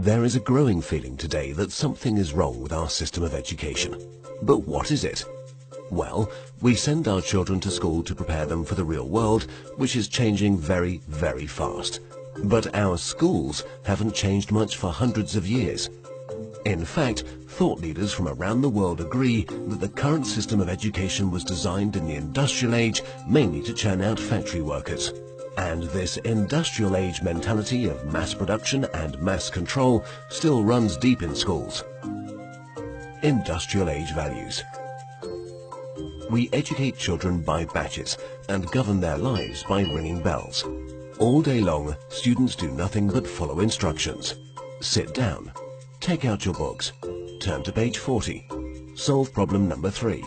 There is a growing feeling today that something is wrong with our system of education. But what is it? Well, we send our children to school to prepare them for the real world, which is changing very, very fast. But our schools haven't changed much for hundreds of years. In fact, thought leaders from around the world agree that the current system of education was designed in the industrial age mainly to churn out factory workers. And this industrial age mentality of mass production and mass control still runs deep in schools. Industrial age values. We educate children by batches and govern their lives by ringing bells. All day long, students do nothing but follow instructions. Sit down. Take out your books. Turn to page 40. Solve problem number 3.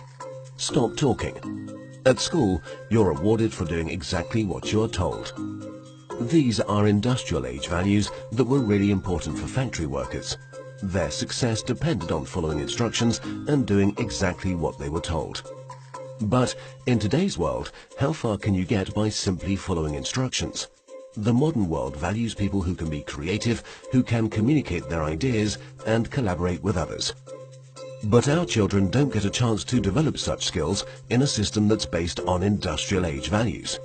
Stop talking. At school, you're rewarded for doing exactly what you're told. These are industrial age values that were really important for factory workers. Their success depended on following instructions and doing exactly what they were told. But in today's world, how far can you get by simply following instructions? The modern world values people who can be creative, who can communicate their ideas and collaborate with others. But our children don't get a chance to develop such skills in a system that's based on industrial age values.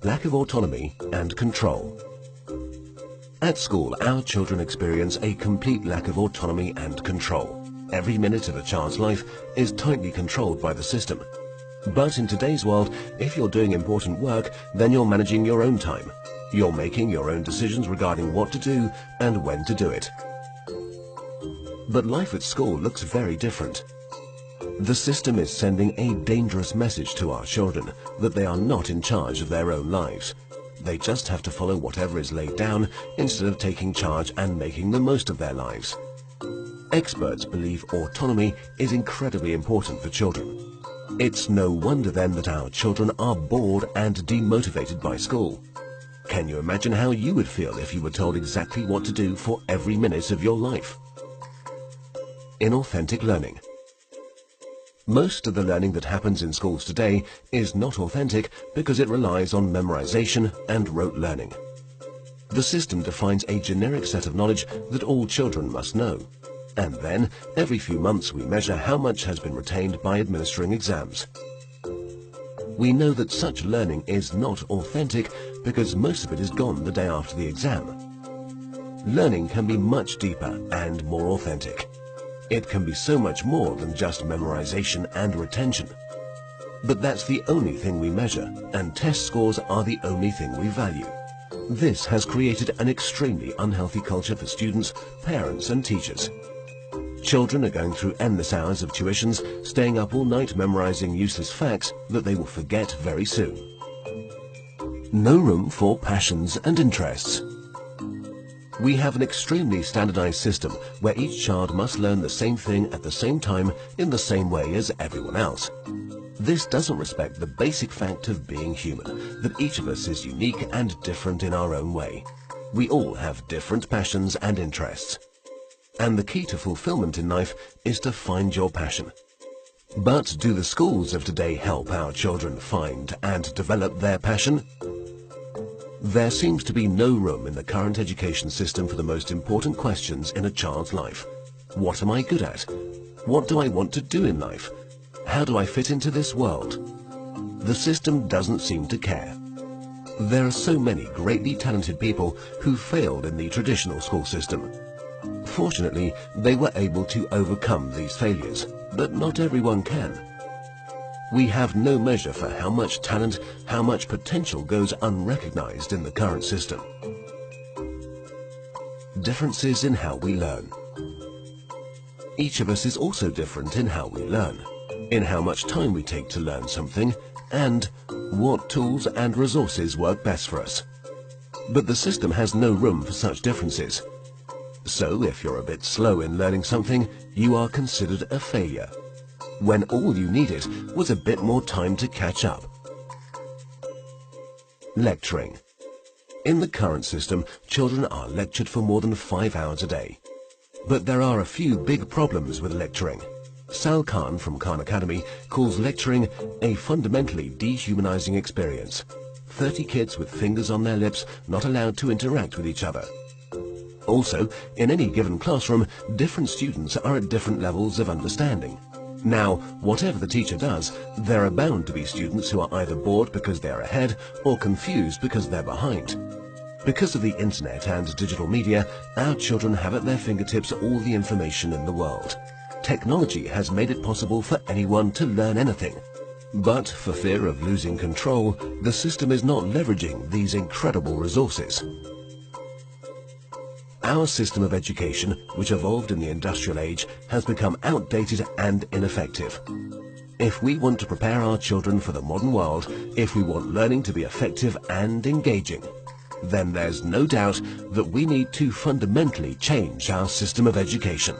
Lack of autonomy and control. At school, our children experience a complete lack of autonomy and control. Every minute of a child's life is tightly controlled by the system. But in today's world, if you're doing important work, then you're managing your own time. You're making your own decisions regarding what to do and when to do it. But life at school looks very different. The system is sending a dangerous message to our children that they are not in charge of their own lives. They just have to follow whatever is laid down instead of taking charge and making the most of their lives. Experts believe autonomy is incredibly important for children. It's no wonder then that our children are bored and demotivated by school. Can you imagine how you would feel if you were told exactly what to do for every minute of your life? Inauthentic learning. Most of the learning that happens in schools today is not authentic because it relies on memorization and rote learning. The system defines a generic set of knowledge that all children must know. And then, every few months we measure how much has been retained by administering exams. We know that such learning is not authentic because most of it is gone the day after the exam. Learning can be much deeper and more authentic. It can be so much more than just memorization and retention. But that's the only thing we measure, and test scores are the only thing we value. This has created an extremely unhealthy culture for students, parents and teachers. Children are going through endless hours of tuitions, staying up all night memorizing useless facts that they will forget very soon. No room for passions and interests. We have an extremely standardized system where each child must learn the same thing at the same time in the same way as everyone else. This doesn't respect the basic fact of being human, that each of us is unique and different in our own way. We all have different passions and interests. And the key to fulfillment in life is to find your passion. But do the schools of today help our children find and develop their passion? There seems to be no room in the current education system for the most important questions in a child's life. What am I good at? What do I want to do in life? How do I fit into this world? The system doesn't seem to care. There are so many greatly talented people who failed in the traditional school system. Fortunately, they were able to overcome these failures, but not everyone can. We have no measure for how much talent, how much potential goes unrecognized in the current system. Differences in how we learn. Each of us is also different in how we learn, in how much time we take to learn something, and what tools and resources work best for us. But the system has no room for such differences. So if you're a bit slow in learning something, you are considered a failure, when all you needed was a bit more time to catch up. Lecturing. In the current system, children are lectured for more than 5 hours a day. But there are a few big problems with lecturing. Sal Khan from Khan Academy calls lecturing a fundamentally dehumanizing experience. 30 kids with fingers on their lips, not allowed to interact with each other. Also, in any given classroom, different students are at different levels of understanding. Now, whatever the teacher does, there are bound to be students who are either bored because they're ahead or confused because they're behind. Because of the internet and digital media, our children have at their fingertips all the information in the world. Technology has made it possible for anyone to learn anything. But for fear of losing control, the system is not leveraging these incredible resources. Our system of education, which evolved in the industrial age, has become outdated and ineffective. If we want to prepare our children for the modern world, if we want learning to be effective and engaging, then there's no doubt that we need to fundamentally change our system of education.